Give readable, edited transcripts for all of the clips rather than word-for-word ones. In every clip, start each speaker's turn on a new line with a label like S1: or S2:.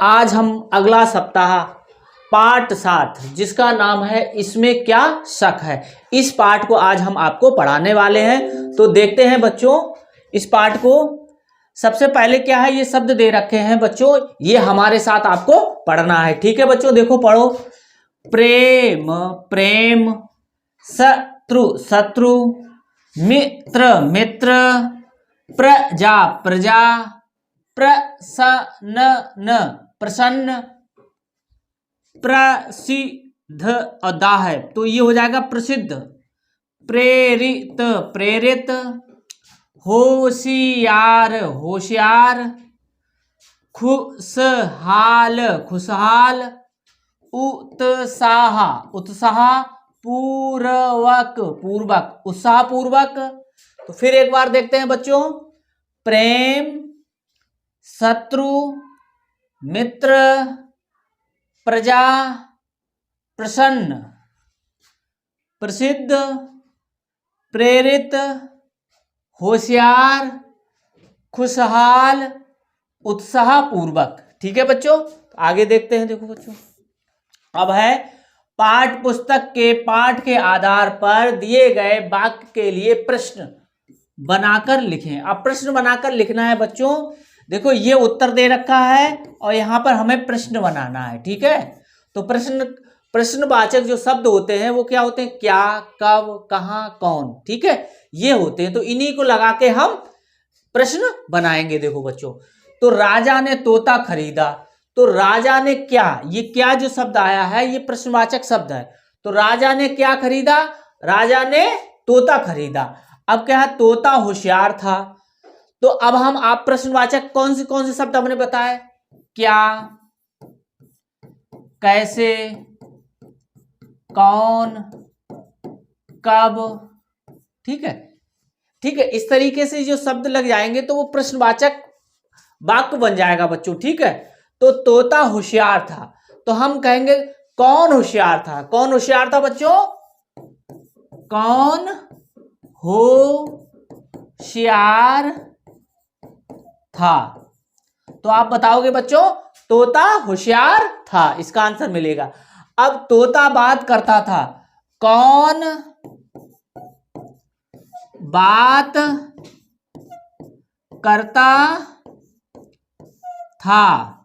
S1: आज हम अगला सप्ताह पाठ 7 जिसका नाम है इसमें क्या शक है, इस पाठ को आज हम आपको पढ़ाने वाले हैं। तो देखते हैं बच्चों इस पाठ को। सबसे पहले क्या है, ये शब्द दे रखे हैं बच्चों, ये हमारे साथ आपको पढ़ना है। ठीक है बच्चों, देखो पढ़ो। प्रेम प्रेम, शत्रु शत्रु, मित्र मित्र, प्रजा प्रजा, प्रसन्न प्रसन्न, प्रसिद्ध अदा है तो ये हो जाएगा प्रसिद्ध, प्रेरित प्रेरित, होशियार होशियार, खुशहाल खुशहाल, उत्साह उत्साह, पूर्वक पूर्वक उत्साह पूर्वक। तो फिर एक बार देखते हैं बच्चों। प्रेम, शत्रु, मित्र, प्रजा, प्रसन्न, प्रसिद्ध, प्रेरित, होशियार, खुशहाल, उत्साह पूर्वक। ठीक है बच्चों, आगे देखते हैं। देखो बच्चों, अब है पाठ पुस्तक के पाठ के आधार पर दिए गए वाक्य के लिए प्रश्न बनाकर लिखें। अब प्रश्न बनाकर लिखना है बच्चों। देखो ये उत्तर दे रखा है और यहां पर हमें प्रश्न बनाना है। ठीक है, तो प्रश्नवाचक जो शब्द होते हैं वो क्या होते हैं, क्या, कब, कहां, कौन। ठीक है, ये होते हैं, तो इन्हीं को लगा के हम प्रश्न बनाएंगे। देखो बच्चों, तो राजा ने तोता खरीदा, तो राजा ने क्या, ये क्या जो शब्द आया है ये प्रश्नवाचक शब्द है। तो राजा ने क्या खरीदा, राजा ने तोता खरीदा। अब क्या है, तोता होशियार था। तो अब हम आप प्रश्नवाचक कौन से शब्द हमने बताए, क्या, कैसे, कौन, कब। ठीक है, ठीक है, इस तरीके से जो शब्द लग जाएंगे तो वो प्रश्नवाचक वाक्य बन जाएगा बच्चों। ठीक है, तो तोता होशियार था, तो हम कहेंगे कौन होशियार था। कौन होशियार था बच्चों, कौन होशियार था। तो आप बताओगे बच्चों तोता होशियार था, इसका आंसर मिलेगा। अब तोता बात करता था, कौन बात करता था।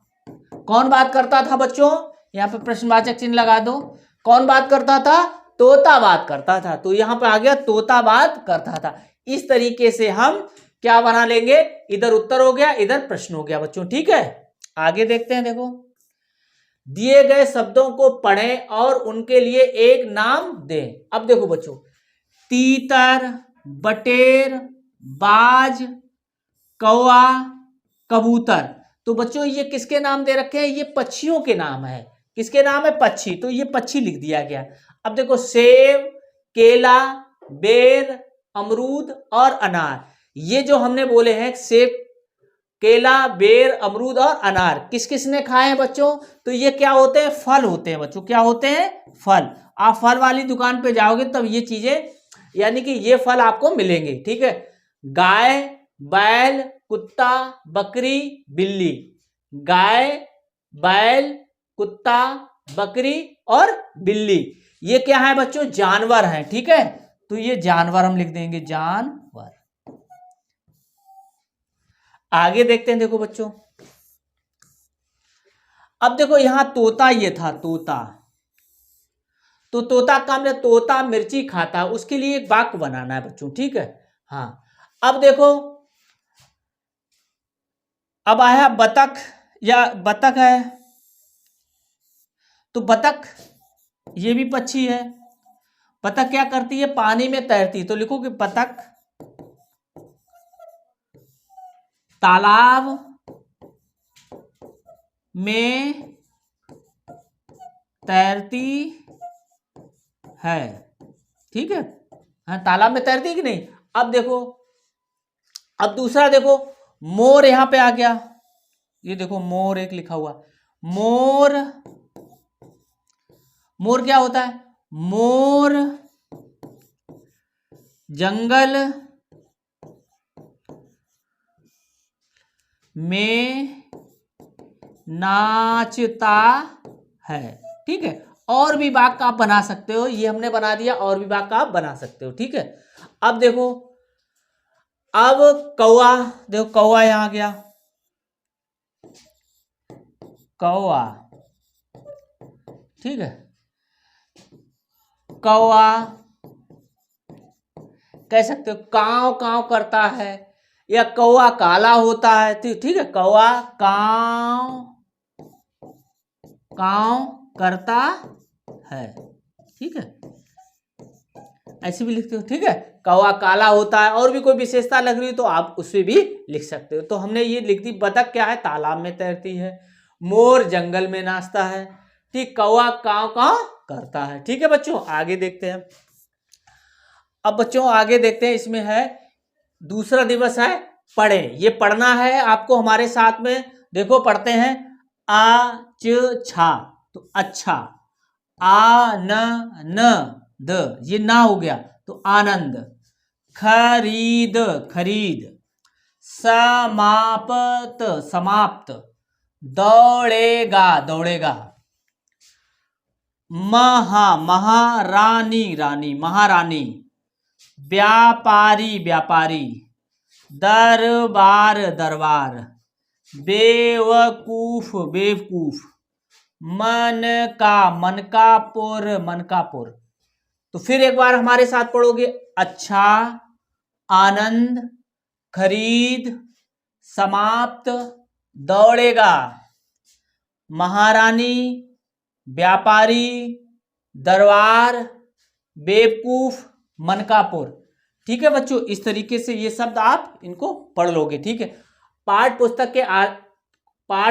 S1: कौन बात करता था बच्चों, यहां पे प्रश्नवाचक चिन्ह लगा दो। कौन बात करता था, तोता बात करता था, तो यहां पे आ गया तोता बात करता था। इस तरीके से हम क्या बना लेंगे, इधर उत्तर हो गया, इधर प्रश्न हो गया बच्चों। ठीक है, आगे देखते हैं। देखो, दिए गए शब्दों को पढ़ें और उनके लिए एक नाम दें। अब देखो बच्चों, तीतर, बटेर, बाज, कौआ, कबूतर। तो बच्चों ये किसके नाम दे रखे हैं, ये पक्षियों के नाम है। किसके नाम है, पक्षी, तो ये पक्षी लिख दिया गया। अब देखो, सेब, केला, बेर, अमरूद और अनार, ये जो हमने बोले हैं सेब, केला, बेर, अमरूद और अनार, किस किस ने खाए हैं बच्चों, तो ये क्या होते हैं, फल होते हैं बच्चों। क्या होते हैं, फल। आप फल वाली दुकान पे जाओगे तब ये चीजें, यानी कि ये फल आपको मिलेंगे। ठीक है, गाय, बैल, कुत्ता, बकरी, बिल्ली। गाय, बैल, कुत्ता, बकरी और बिल्ली, ये क्या है बच्चों, जानवर हैं। ठीक है, तो ये जानवर हम लिख देंगे, जानवर। आगे देखते हैं। देखो बच्चों, अब देखो यहां तोता, ये था तोता, तो तोता का मतलब तोता मिर्ची खाता, उसके लिए एक वाक्य बनाना है बच्चों। ठीक है, हाँ। अब देखो, अब आया बतख, या बतख है, तो बतख ये भी पक्षी है। बतख क्या करती है, पानी में तैरती, तो लिखो कि बतख तालाब में तैरती है। ठीक है, हाँ, तालाब में तैरती है कि नहीं। अब देखो, अब दूसरा देखो, मोर यहां पे आ गया, ये देखो मोर एक लिखा हुआ। मोर, मोर क्या होता है, मोर जंगल में नाचता है। ठीक है, और भी वाक्य आप बना सकते हो, ये हमने बना दिया, और भी वाक्य आप बना सकते हो। ठीक है, अब देखो, अब कौआ, देखो कौआ यहां गया, कौआ। ठीक है, कौआ कह सकते हो काव काव करता है, या कौआ काला होता है। ठीक है, कौआ काव काव करता है। ठीक है, ऐसे भी लिखते हो। ठीक है, कौआ काला होता है, और भी कोई विशेषता लग रही हो तो आप उससे भी लिख सकते हो। तो हमने ये लिख दी, बतख क्या है, तालाब में तैरती है, मोर जंगल में नाचता है। ठीक, कौआ काव काव करता है। ठीक है बच्चों, आगे देखते हैं। अब बच्चों आगे देखते हैं, इसमें है दूसरा दिवस है पढ़े। ये पढ़ना है आपको हमारे साथ में। देखो पढ़ते हैं, आ च छा, तो अच्छा। आ न द, ये ना हो गया तो आनंद। खरीद खरीद। समाप्त समाप्त। दौड़ेगा दौड़ेगा। महारानी रानी महारानी। व्यापारी व्यापारी। दरबार दरबार। बेवकूफ बेवकूफ। मनकापुर मनकापुर। तो फिर एक बार हमारे साथ पढ़ोगे, अच्छा, आनंद, खरीद, समाप्त, दौड़ेगा, महारानी, व्यापारी, दरबार, बेवकूफ, मनकापुर। ठीक है बच्चों, इस तरीके से ये शब्द आप इनको पढ़ लोगे। ठीक है, पाठ्य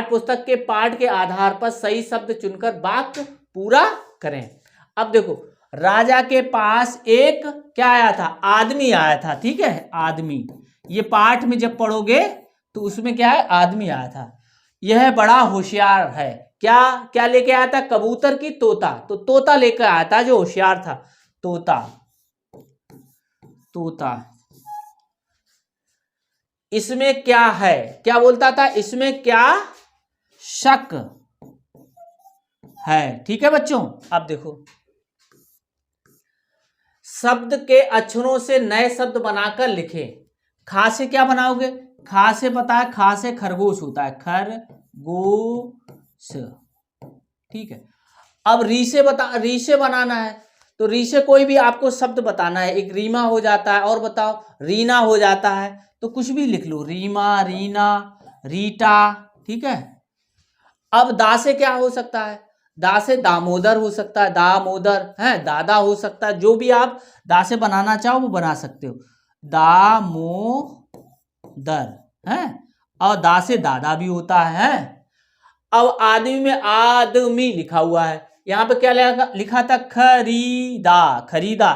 S1: पुस्तक के पाठ के आधार पर सही शब्द चुनकर वाक्य पूरा करें। अब देखो, राजा के पास एक क्या आया था, आदमी आया था। ठीक है, आदमी, ये पाठ में जब पढ़ोगे तो उसमें क्या है, आदमी आया था। यह बड़ा होशियार है। क्या क्या लेके आया था, कबूतर की तोता, तो तोता लेकर आया था जो होशियार था, तोता तोता। इसमें क्या है, क्या बोलता था, इसमें क्या शक है। ठीक है बच्चों, अब देखो, शब्द के अक्षरों से नए शब्द बनाकर लिखे। खा से क्या बनाओगे, खा से पता है, खा से खरगोश होता है, खरगोश। ठीक है, अब री से बनाना है, तो री से कोई भी आपको शब्द बताना है। एक रीमा हो जाता है, और बताओ, रीना हो जाता है, तो कुछ भी लिख लो, रीमा, रीना, रीटा। ठीक है, अब दा से क्या हो सकता है, दा से दामोदर हो सकता है, दामोदर है, दादा हो सकता है। जो भी आप दा से बनाना चाहो वो बना सकते हो, दामोदर है। और दा से दादा भी होता है। अब आदमी में आदमी लिखा हुआ है, यहां पे क्या लिखा था, खरीदा खरीदा।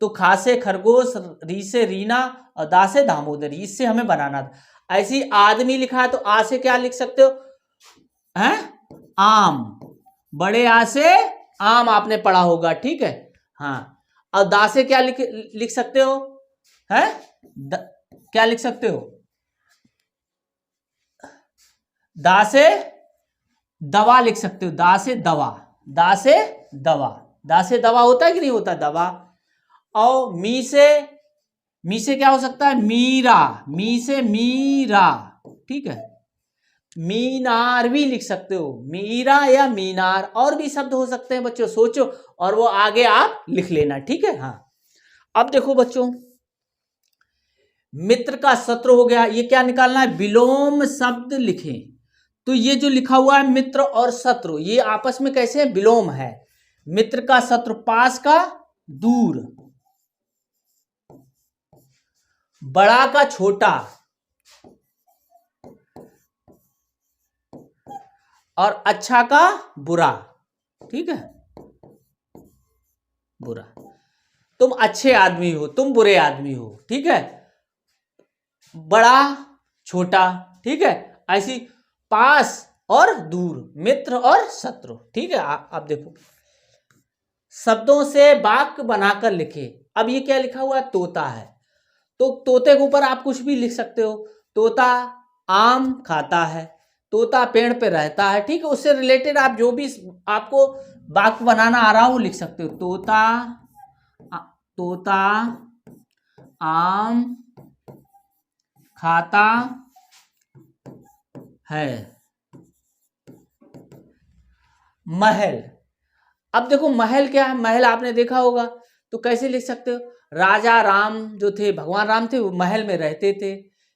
S1: तो खा से खरगोश, री से रीना, और दा से दामोदर, इससे हमें बनाना था। ऐसी आदमी लिखा है, तो आ से क्या लिख सकते हो, हैं, आम, बड़े आ से आम आपने पढ़ा होगा। ठीक है, हाँ। और दा से क्या लिख सकते हो, है, क्या लिख सकते हो, दा से दवा लिख सकते हो, दा से दवा, दा से दवा, दा से दवा होता है कि नहीं होता, दवा। और मी से क्या हो सकता है, मीरा, मी से मीरा। ठीक है, मीनार भी लिख सकते हो, मीरा या मीनार। और भी शब्द हो सकते हैं बच्चों, सोचो और वो आगे आप लिख लेना। ठीक है, हाँ। अब देखो बच्चों, मित्र का शत्रु हो गया, ये क्या निकालना है, विलोम शब्द लिखें। तो ये जो लिखा हुआ है मित्र और शत्रु, ये आपस में कैसे विलोम है। मित्र का शत्रु, पास का दूर, बड़ा का छोटा, और अच्छा का बुरा। ठीक है, बुरा, तुम अच्छे आदमी हो, तुम बुरे आदमी हो। ठीक है, बड़ा छोटा। ठीक है, ऐसी पास और दूर, मित्र और शत्रु। ठीक है, आप देखो, शब्दों से वाक्य बनाकर लिखे। अब ये क्या लिखा हुआ है, तोता है, तो तोते के ऊपर आप कुछ भी लिख सकते हो। तोता आम खाता है, तोता पेड़ पे रहता है, ठीक है। उससे रिलेटेड आप जो भी आपको वाक्य बनाना आ रहा हो वो लिख सकते हो। तोता आम खाता है। महल, अब देखो महल क्या है, महल आपने देखा होगा, तो कैसे लिख सकते हो? राजा राम जो थे, भगवान राम थे, वो महल में रहते थे,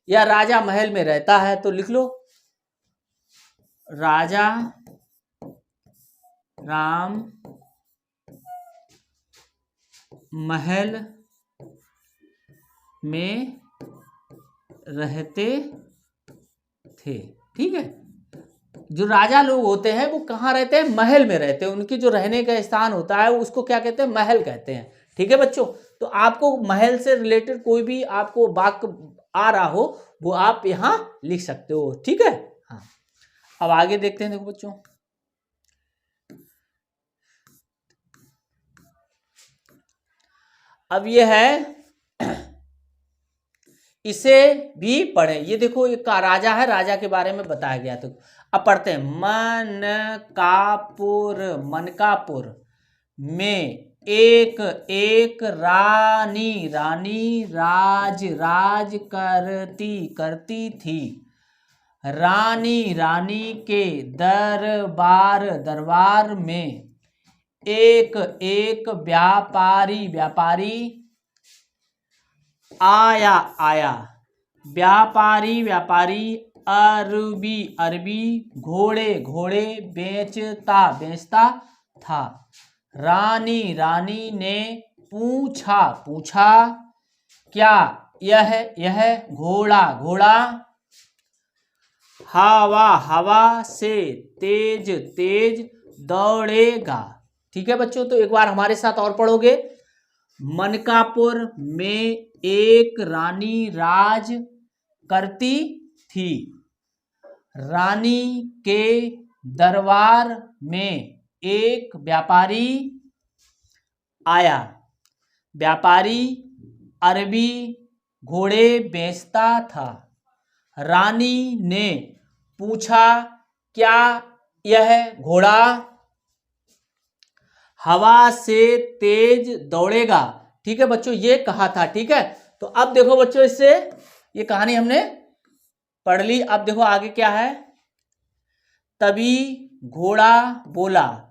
S1: या राजा महल में रहता है, तो लिख लो राजा राम महल में रहते थे, ठीक है। जो राजा लोग होते हैं वो कहाँ रहते हैं? महल में रहते हैं। उनकी जो रहने का स्थान होता है उसको क्या कहते हैं? महल कहते हैं, ठीक है बच्चों। तो आपको महल से रिलेटेड कोई भी आपको वाक्य आ रहा हो वो आप यहाँ लिख सकते हो, ठीक है। हाँ, अब आगे देखते हैं। देखो बच्चों, अब ये है, इसे भी पढ़ें। ये देखो एक राजा है, राजा के बारे में बताया गया। तो अब पढ़ते हैं। मनकापुर में एक रानी राज करती थी। रानी के दरबार में एक व्यापारी आया। व्यापारी अरबी घोड़े बेचता था। रानी ने पूछा क्या यह घोड़ा हवा से तेज दौड़ेगा? ठीक है बच्चों, तो एक बार हमारे साथ और पढ़ोगे। मनकापुर में एक रानी राज करती थी। रानी के दरबार में एक व्यापारी आया। व्यापारी अरबी घोड़े बेचता था। रानी ने पूछा क्या यह घोड़ा हवा से तेज दौड़ेगा? ठीक है बच्चों, ये कहा था, ठीक है। तो अब देखो बच्चों, इससे ये कहानी हमने पढ़ ली। अब देखो आगे क्या है। तभी घोड़ा बोला,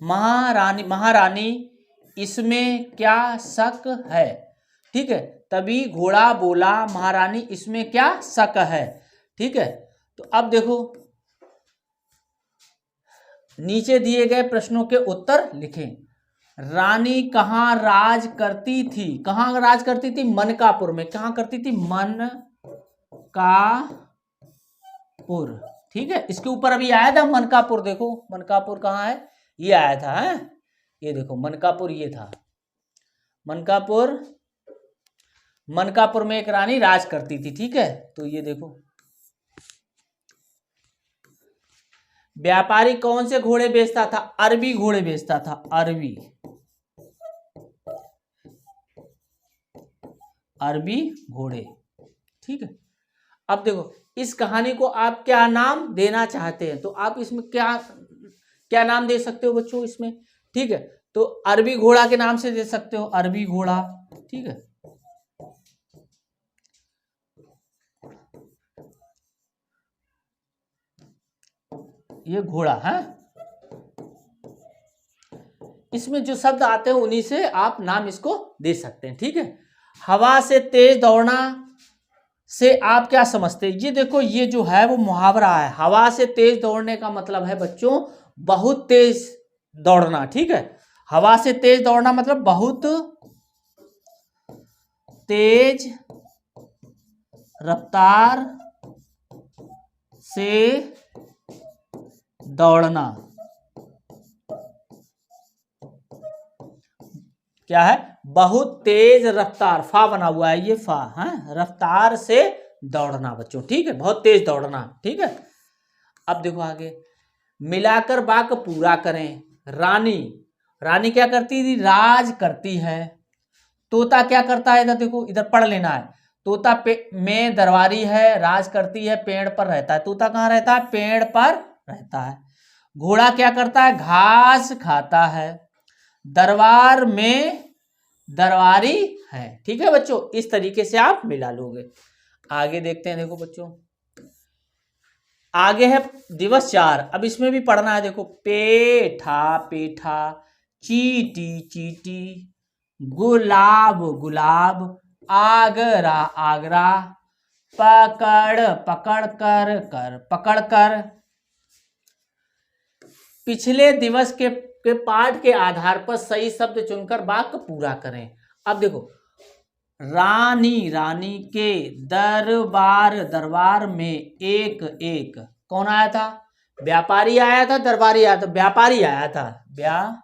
S1: महारानी इसमें क्या शक है? ठीक है, तभी घोड़ा बोला, महारानी इसमें क्या शक है? ठीक है, तो अब देखो नीचे दिए गए प्रश्नों के उत्तर लिखें। रानी कहाँ राज करती थी? कहाँ राज करती थी? मनकापुर में। कहाँ करती थी? मनकापुर, ठीक है। इसके ऊपर अभी आया था मनकापुर, देखो मनकापुर कहाँ है, ये आया था, है ये देखो मनकापुर, ये था मनकापुर में एक रानी राज करती थी, ठीक है। तो ये देखो, व्यापारी कौन से घोड़े बेचता था? अरबी घोड़े बेचता था, अरबी घोड़े, ठीक है। अब देखो इस कहानी को आप क्या नाम देना चाहते हैं? तो आप इसमें क्या नाम दे सकते हो बच्चों इसमें? ठीक है, तो अरबी घोड़ा के नाम से दे सकते हो, अरबी घोड़ा, ठीक है। ये घोड़ा है, इसमें जो शब्द आते हैं उन्हीं से आप नाम इसको दे सकते हैं, ठीक है। हवा से तेज दौड़ना से आप क्या समझते हैं? ये देखो, ये जो है वो मुहावरा है। हवा से तेज दौड़ने का मतलब है बच्चों बहुत तेज दौड़ना, ठीक है। हवा से तेज दौड़ना मतलब बहुत तेज रफ्तार से दौड़ना। क्या है? बहुत तेज रफ्तार, फा बना हुआ है ये, फा है, रफ्तार से दौड़ना बच्चों, ठीक है, बहुत तेज दौड़ना, ठीक है। अब देखो आगे, मिलाकर वाक्य पूरा करें। रानी क्या करती थी? राज करती है। तोता क्या करता है? इधर देखो, इधर पढ़ लेना है। तोता में दरबारी है, राज करती है, पेड़ पर रहता है। तोता कहाँ रहता है? पेड़ पर रहता है। घोड़ा क्या करता है? घास खाता है। दरबार में दरबारी है। ठीक है बच्चों, इस तरीके से आप मिला लोगे। आगे देखते हैं, देखो बच्चों आगे है दिवस 4। अब इसमें भी पढ़ना है। देखो पेठा पेठा, चीटी चीटी, गुलाब गुलाब, आगरा आगरा, पकड़ पकड़ कर कर पकड़ कर। पिछले दिवस के पाठ के आधार पर सही शब्द चुनकर वाक्य पूरा करें। अब देखो रानी रानी के दरबार दरबार में एक एक, कौन आया था? व्यापारी आया था, दरबारी आया था? व्यापारी आया था, व्यापारी।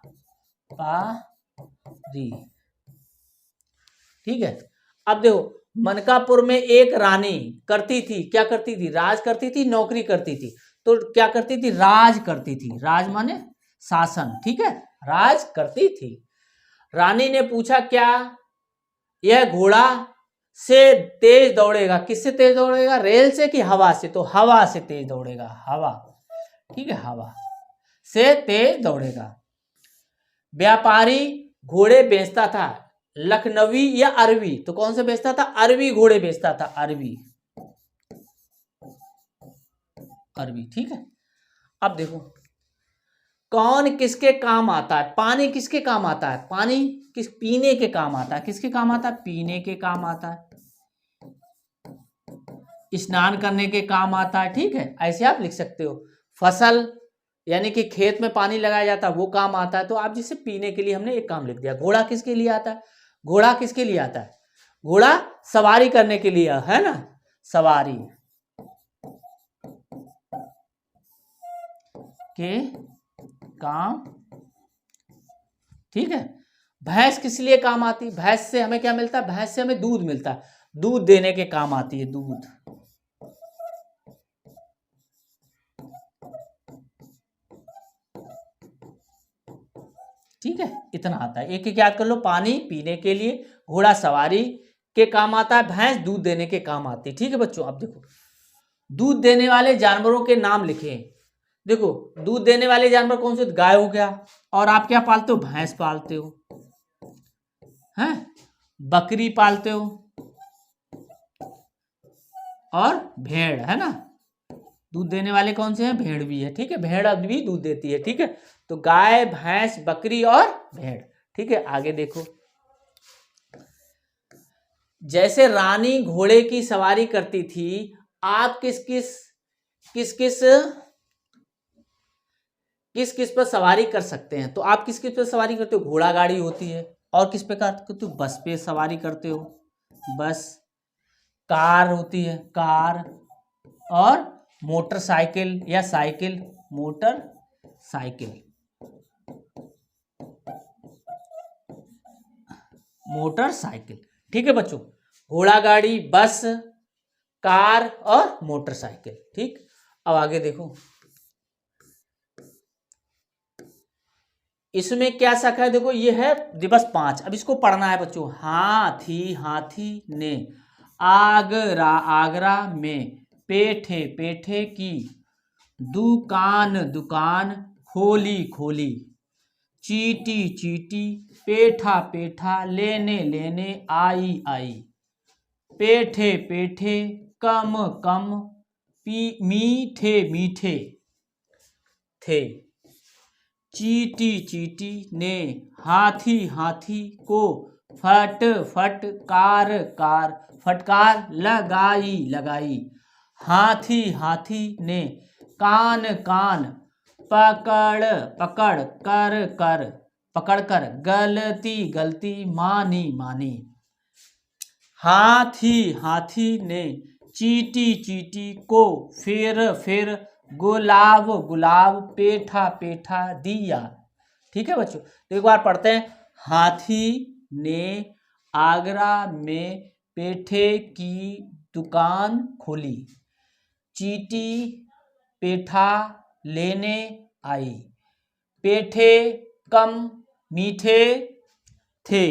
S1: ठीक है। अब देखो मनकापुर में एक रानी करती थी, क्या करती थी? राज करती थी, नौकरी करती थी। तो क्या करती थी? राज करती थी। राज माने शासन। ठीक है, राज करती थी। रानी ने पूछा क्या यह घोड़ा से तेज दौड़ेगा? किससे तेज दौड़ेगा? रेल से कि हवा से? तो हवा से तेज दौड़ेगा, हवा। ठीक है, हवा से तेज दौड़ेगा। व्यापारी घोड़े बेचता था, लखनवी या अरबी? तो कौन से बेचता था? अरबी घोड़े बेचता था, अरबी अरबी। ठीक है। अब देखो कौन किसके काम आता है? पानी किसके काम आता है? पानी किस पीने के काम आता है? किसके काम आता है? पीने के काम आता है। स्नान करने के काम आता है। ठीक है, ऐसे आप लिख सकते हो। फसल यानी कि खेत में पानी लगाया जाता है, वो काम आता है। तो आप जिसे पीने के लिए हमने एक काम लिख दिया। घोड़ा किसके लिए आता है? घोड़ा किसके लिए आता है? घोड़ा सवारी करने के लिए है ना, सवारी के काम। ठीक है। भैंस किस लिए काम आती है? भैंस से हमें क्या मिलता है? भैंस से हमें दूध मिलता है, दूध देने के काम आती है, दूध। ठीक है, इतना आता है। एक एक याद कर लो। पानी पीने के लिए, घोड़ा सवारी के काम आता है, भैंस दूध देने के काम आती है। ठीक है बच्चों, अब देखो दूध देने वाले जानवरों के नाम लिखें। देखो दूध देने वाले जानवर कौन से? गाय हो गया, और आप क्या पालते हो? भैंस पालते हो, हैं? बकरी पालते हो, और भेड़, है ना। दूध देने वाले कौन से हैं? भेड़ भी है। ठीक है, भेड़ अब भी दूध देती है। ठीक है, तो गाय, भैंस, बकरी और भेड़। ठीक है, आगे देखो जैसे रानी घोड़े की सवारी करती थी, आप किस किस पर सवारी कर सकते हैं? तो आप किस किस पर सवारी करते हो? घोड़ा गाड़ी होती है, और किस पे करते हो? बस पे सवारी करते हो, बस। कार होती है, कार। और मोटरसाइकिल या साइकिल, मोटर साइकिल, मोटरसाइकिल। ठीक है बच्चों, घोड़ा गाड़ी, बस, कार और मोटरसाइकिल। ठीक, अब आगे देखो इसमें क्या शाखा है? देखो ये है दिवस 5। अब इसको पढ़ना है बच्चों। हाथी हाथी ने आगरा आगरा में, पेठे पेठे की, दुकान दुकान खोली खोली, चीटी चीटी पेठा पेठा, लेने लेने आई आई, पेठे पेठे कम कम, मीठे मीठे थे, चीटी चीटी ने हाथी हाथी को, फट फट कार कार, फटकार लगाई लगाई, हाथी हाथी ने कान कान, पकड़ पकड़ कर कर, पकड़ कर, गलती गलती मानी मानी, हाथी हाथी ने चीटी चीटी को, फिर गुलाब गुलाब, पेठा पेठा दिया। ठीक है बच्चों, तो एक बार पढ़ते हैं। हाथी ने आगरा में पेठे की दुकान खोली, चीटी पेठा लेने आई, पेठे कम मीठे थे,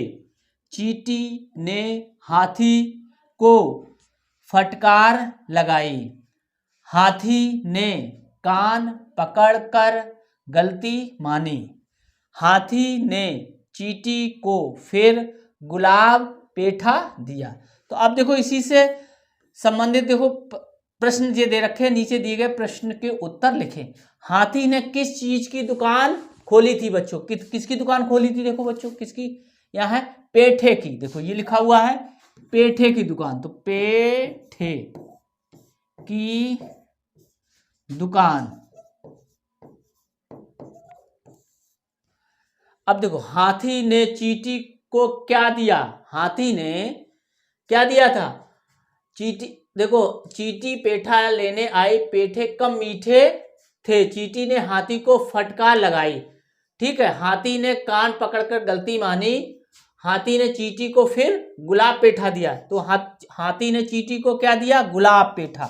S1: चीटी ने हाथी को फटकार लगाई। हाथी ने कान पकड़कर गलती मानी। हाथी ने चींटी को फिर गुलाब पेठा दिया। तो अब देखो इसी से संबंधित देखो प्रश्न ये दे रखे, नीचे दिए गए प्रश्न के उत्तर लिखें। हाथी ने किस चीज की दुकान खोली थी बच्चों? किसकी दुकान खोली थी? देखो बच्चों किसकी, यह है पेठे की। देखो ये लिखा हुआ है पेठे की दुकान, तो पेठे की दुकान। अब देखो हाथी ने चींटी को क्या दिया? हाथी ने क्या दिया था? चींटी, देखो चींटी पेठा लेने आई, पेठे कम मीठे थे। चींटी ने हाथी को फटकार लगाई। ठीक है, हाथी ने कान पकड़कर गलती मानी। हाथी ने चींटी को फिर गुलाब पेठा दिया। तो हाथी ने चींटी को क्या दिया? गुलाब पेठा।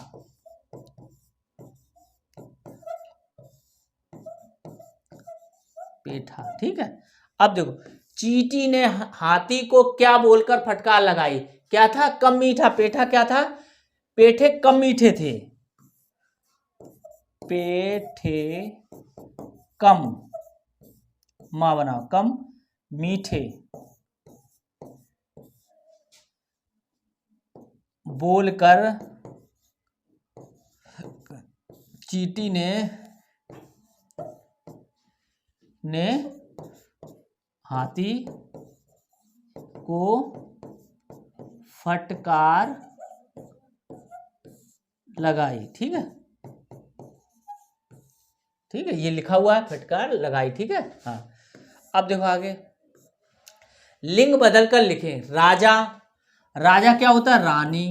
S1: पेठा, ठीक है। अब देखो चींटी ने हाथी को क्या बोलकर फटकार लगाई? क्या था? कम मीठा। पेठा क्या था? पेठे कम मीठे थे। पेठे कम, मां बनाओ, कम मीठे बोलकर चींटी ने हाथी को फटकार लगाई। ठीक है, ठीक है, ये लिखा हुआ है फटकार लगाई। ठीक है, हाँ। अब देखो आगे, लिंग बदलकर लिखें। राजा, राजा क्या होता है? रानी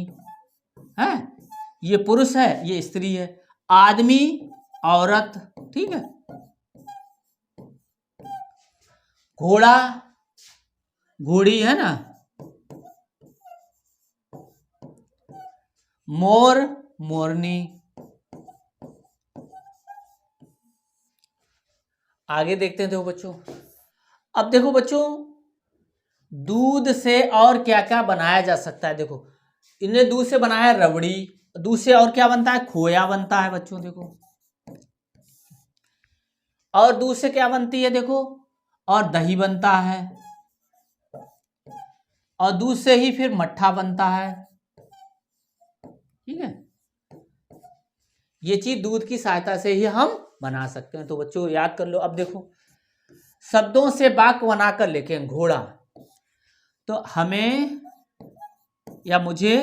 S1: है। ये पुरुष है, ये स्त्री है। आदमी, औरत। ठीक है। घोड़ा, घोड़ी है ना। मोर, मोरनी। आगे देखते हैं। देखो बच्चों, अब देखो बच्चों दूध से और क्या क्या बनाया जा सकता है? देखो इन्हें दूध से बनाया है रबड़ी। दूध से और क्या बनता है? खोया बनता है बच्चों। देखो और दूध से क्या बनती है? देखो और दही बनता है, और दूध से ही फिर मट्ठा बनता है। ठीक है, ये चीज दूध की सहायता से ही हम बना सकते हैं। तो बच्चों याद कर लो। अब देखो शब्दों से वाक्य बनाकर लिखें। घोड़ा, तो हमें या मुझे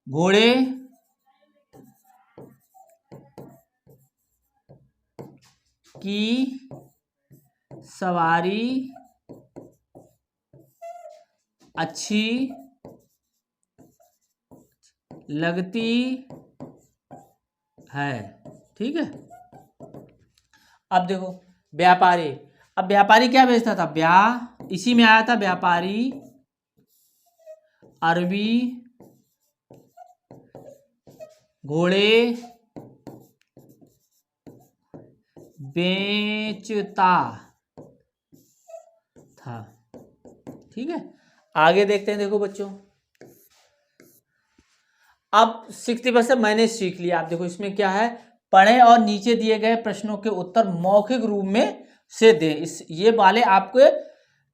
S1: घोड़े की सवारी अच्छी लगती है। ठीक है। अब देखो व्यापारी, अब व्यापारी क्या बेचता था? इसी में आया था व्यापारी अरबी घोड़े बेचता था। ठीक है, आगे देखते हैं। देखो बच्चों अब 60% मैंने सीख लिया। आप देखो इसमें क्या है, पढ़ें और नीचे दिए गए प्रश्नों के उत्तर मौखिक रूप में से दें। ये वाले आपको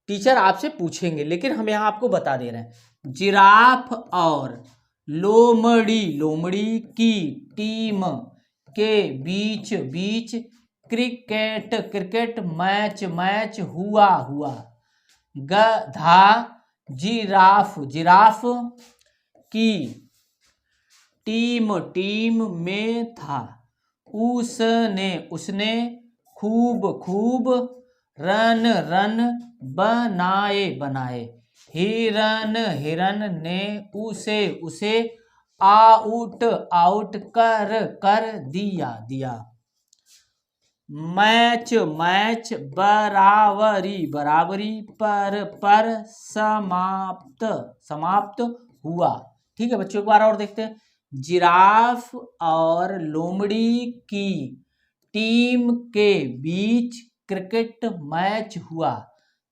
S1: टीचर आपसे पूछेंगे, लेकिन हम यहाँ आपको बता दे रहे हैं। जिराफ और लोमड़ी, लोमड़ी की टीम के बीच बीच क्रिकेट, क्रिकेट मैच हुआ। गधा जिराफ, जिराफ की टीम में था। उसने खूब रन बनाए। हिरन ने उसे आउट कर दिया। मैच बराबरी पर समाप्त हुआ। ठीक है बच्चों, एक बार और देखते हैं। जिराफ और लोमड़ी की टीम के बीच क्रिकेट मैच हुआ।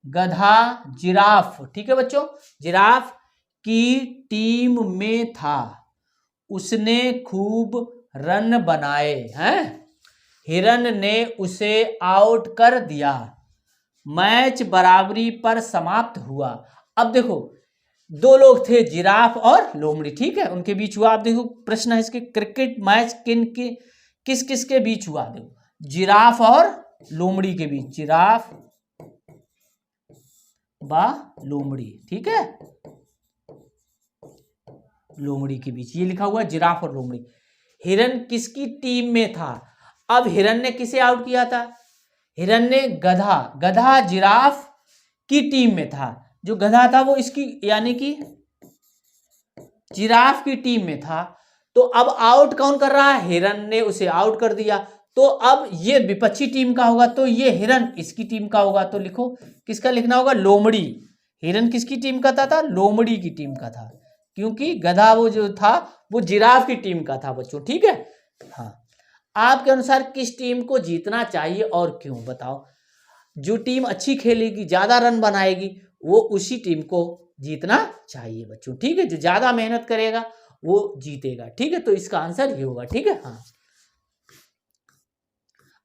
S1: गधा जिराफ, ठीक है बच्चों, जिराफ की टीम में था, उसने खूब रन बनाए हैं। हिरन ने उसे आउट कर दिया, मैच बराबरी पर समाप्त हुआ। अब देखो, दो लोग थे, जिराफ और लोमड़ी, ठीक है, उनके बीच हुआ। आप देखो प्रश्न है इसके, क्रिकेट मैच किस किस के बीच हुआ? देखो, जिराफ और लोमड़ी के बीच, जिराफ व लोमड़ी, ठीक है, लोमड़ी के बीच, ये लिखा हुआ जिराफ और लोमड़ी। हिरन किसकी टीम में था? अब हिरन ने किसे आउट किया था? हिरन ने गधा जिराफ की टीम में था। जो गधा था वो इसकी यानी कि जिराफ की टीम में था। तो अब आउट कौन कर रहा है? हिरन ने उसे आउट कर दिया। तो अब ये विपक्षी टीम का होगा, तो ये हिरन इसकी टीम का होगा। तो लिखो, किसका लिखना होगा? लोमड़ी। हिरन किसकी टीम का था? लोमड़ी की टीम का था, क्योंकि गधा वो जो था वो जिराफ की टीम का था बच्चों, ठीक है। हाँ, आपके अनुसार किस टीम को जीतना चाहिए और क्यों? बताओ। जो टीम अच्छी खेलेगी, ज्यादा रन बनाएगी, वो उसी टीम को जीतना चाहिए बच्चों, ठीक है। जो ज्यादा मेहनत करेगा वो जीतेगा, ठीक है। तो इसका आंसर ये होगा, ठीक है। हाँ,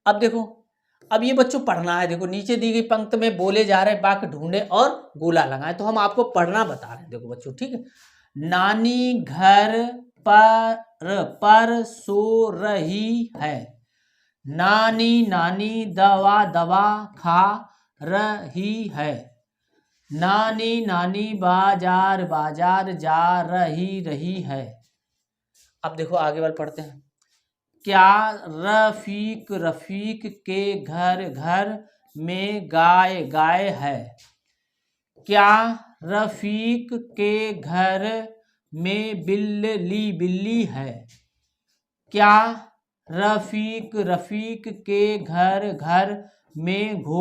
S1: अब देखो, अब ये बच्चों पढ़ना है। देखो, नीचे दी गई पंक्ति में बोले जा रहे वाक्य ढूंढे और गोला लगाएं। तो हम आपको पढ़ना बता रहे हैं, देखो बच्चों, ठीक है। नानी घर पर सो रही है, नानी नानी दवा दवा खा रही है, नानी नानी बाजार बाजार जा रही है। अब देखो आगे वाले पढ़ते हैं। क्या रफीक के घर में गाय है? क्या रफीक के घर में बिल्ली है? क्या रफीक के घर में घोड़ा है?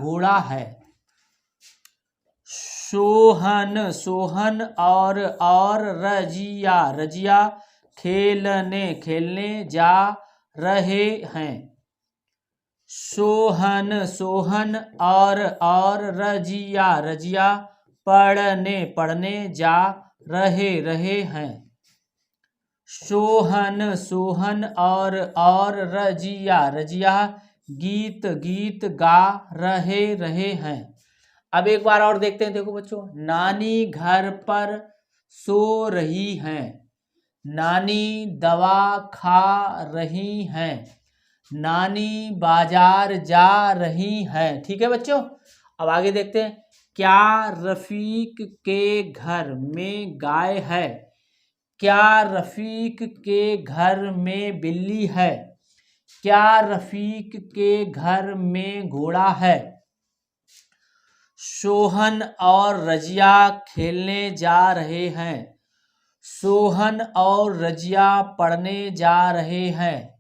S1: सोहन और रजिया खेलने जा रहे हैं। सोहन और रजिया पढ़ने जा रहे हैं। सोहन और रजिया गीत गा रहे हैं। अब एक बार और देखते हैं। देखो बच्चों, नानी घर पर सो रही हैं, नानी दवा खा रही हैं, नानी बाजार जा रही हैं, ठीक है बच्चों। अब आगे देखते हैं। क्या रफीक के घर में गाय है? क्या रफीक के घर में बिल्ली है? क्या रफीक के घर में घोड़ा है? सोहन और रजिया खेलने जा रहे हैं, सोहन और रजिया पढ़ने जा रहे हैं,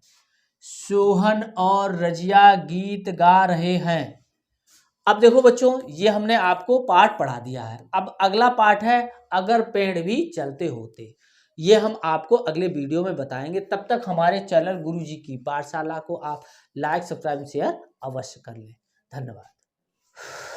S1: सोहन और रजिया गीत गा रहे हैं। अब देखो बच्चों, ये हमने आपको पाठ पढ़ा दिया है। अब अगला पाठ है, अगर पेड़ भी चलते होते। ये हम आपको अगले वीडियो में बताएंगे। तब तक हमारे चैनल गुरुजी की पाठशाला को आप लाइक, सब्सक्राइब, शेयर अवश्य कर लें। धन्यवाद।